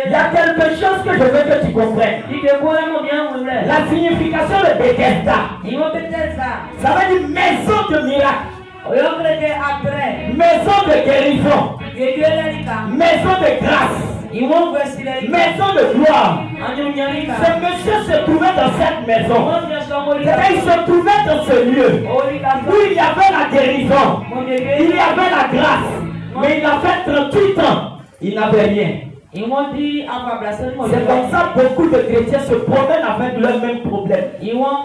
Il y a quelque chose que je veux que tu comprennes. La signification de Bethesda, ça veut dire maison de miracle, maison de guérison, maison de grâce, maison de gloire. Ce monsieur se trouvait dans cette maison. Il se trouvait dans ce lieu où il y avait la guérison, il y avait la grâce. Mais il a fait 38 ans, il n'avait rien. C'est comme ça que beaucoup de chrétiens se promènent avec le même problème. Durant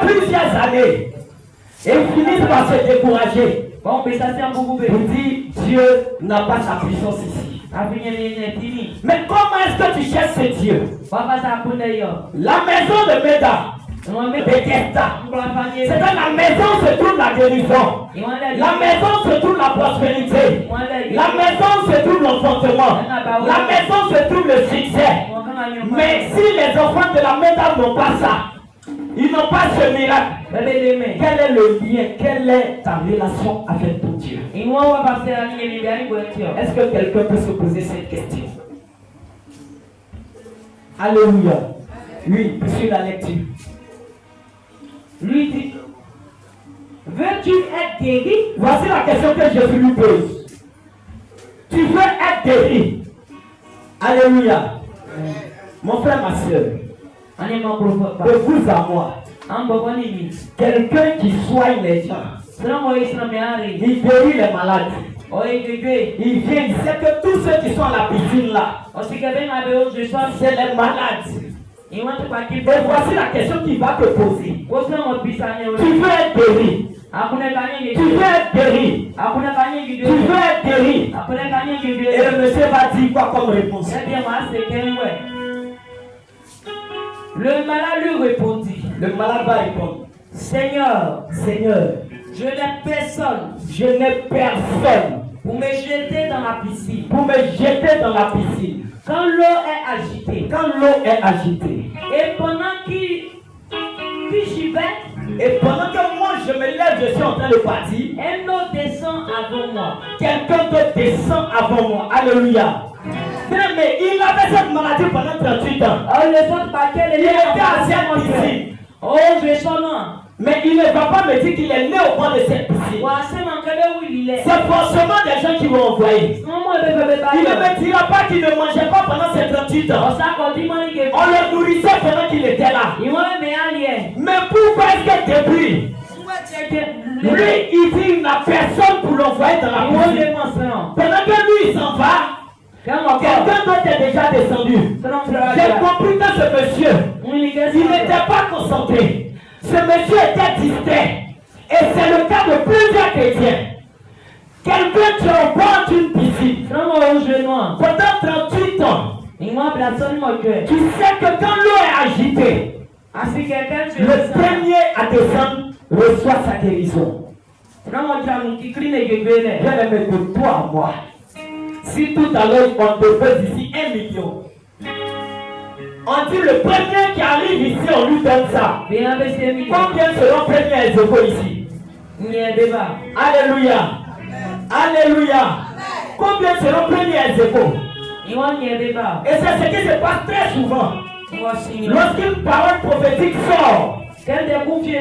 plusieurs années, et ils finissent par se décourager. Pour dire Dieu n'a pas sa puissance ici. Mais comment est-ce que tu cherches ce Dieu? La maison de Méda, Bethesda, c'est dans la maison se trouve la guérison. La maison se trouve la prospérité. La maison se trouve l'enfantement. La maison se trouve le succès. Mais si les enfants de la Méda n'ont pas ça, ils n'ont pas ce miracle. Quel est le lien? Quelle est ta relation avec ton Dieu? Est-ce que quelqu'un peut se poser cette question? Alléluia. Oui, sur la lecture. Lui dit, veux-tu être guéri? Voici la question que Jésus lui pose. Tu veux être guéri? Alléluia. Mon frère, ma soeur, de vous à moi, quelqu'un qui soigne les gens, il guérit les malades. Il vient, il sait que tous ceux qui sont à la piscine là, c'est les malades. Et voici la question qu'il va te poser. Tu veux être guéri? Tu veux être guéri? Tu veux être guéri? Et le monsieur va dire quoi comme réponse? Le malade lui répondit. Le malade va répondre. Seigneur, je n'ai personne. Je n'ai personne. Pour me jeter dans la piscine. Pour me jeter dans la piscine. Quand l'eau est agitée. Quand l'eau est agitée. Et pendant que j'y vais. Et pendant que moi je me lève, je suis en train de partir. Un autre descend avant moi. Quelqu'un d'autre descend avant moi. Alléluia. Mais il avait cette maladie pendant 38 ans. Il était à cette piscine. Oh, je suis non. Mais il ne va pas me dire qu'il est né au bord de cette piscine. C'est forcément des gens qui vont envoyer. Il ne me dira pas qu'il ne mangeait pas pendant ces 38 ans. On le nourrissait pendant qu'il était là. Mais pourquoi est-ce que depuis lui, il dit qu'il n'a personne pour l'envoyer dans la piscine. Pendant que lui, il s'en va, quelqu'un d'autre est déjà descendu. J'ai compris que ce monsieur, il n'était pas concentré. Ce monsieur était distrait. Et c'est le cas de plusieurs chrétiens. Quelqu'un qui emporte une piscine pendant 38 ans. Tu sais que quand l'eau est agitée, le premier à descendre reçoit sa guérison. Bien aimé de toi à moi. Si tout à l'heure on dépose ici 1 million, on dit le premier qui arrive ici, on lui donne ça. Combien seront premiers à Ezeko ici? Alléluia. Alléluia. Combien seront premiers à Ezeko? Et c'est ce qui se passe très souvent. Lorsqu'une parole prophétique sort, on dit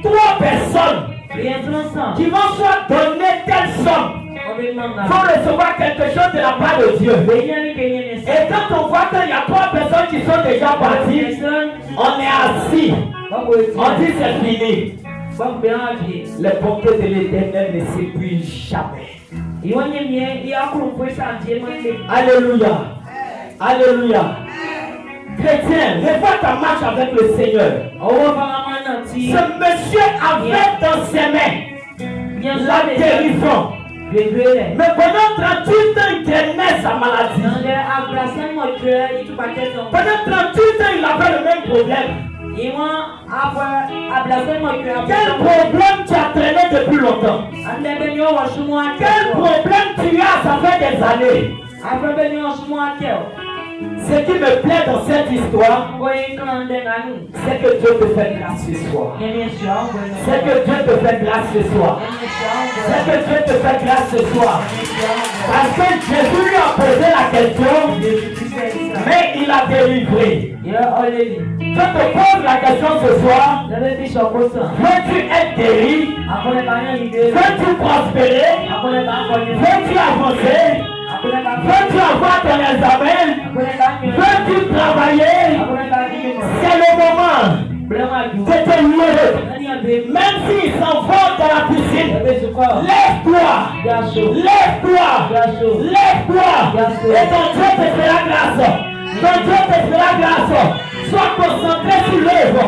3 personnes qui vont soit donner telle somme. Il faut recevoir quelque chose de la part de Dieu. Et quand on voit qu'il y a 3 personnes qui sont déjà parties, on est assis. On dit c'est fini. Les bontés de l'Éternel ne s'épuisent jamais. Alléluia. Alléluia. Chrétien, revois ta marche avec le Seigneur. Ce monsieur avait dans ses mains la guérison. Mais pendant 38 ans, il traînait sa maladie. Pendant 38 ans, il avait le même problème. Quel problème tu as traîné depuis longtemps? Quel problème tu as? Ça fait des années. Ce qui me plaît dans cette histoire, c'est que Dieu te fait grâce ce soir. C'est que Dieu te fait grâce ce soir. C'est que Dieu te fait grâce ce soir. Parce que Jésus lui a posé la question, mais il a délivré. Je te pose la question ce soir. Veux-tu être guéri? Veux-tu prospérer? Veux-tu avancer? Veux-tu avoir ton examen? Veux-tu travailler? C'est le moment de te lever. Même s'ils s'en vont dans la piscine, lève-toi. Lève-toi. Lève-toi. Et ton Dieu te fera grâce. Ton Dieu te fera grâce. Sois concentré sur l'œuvre.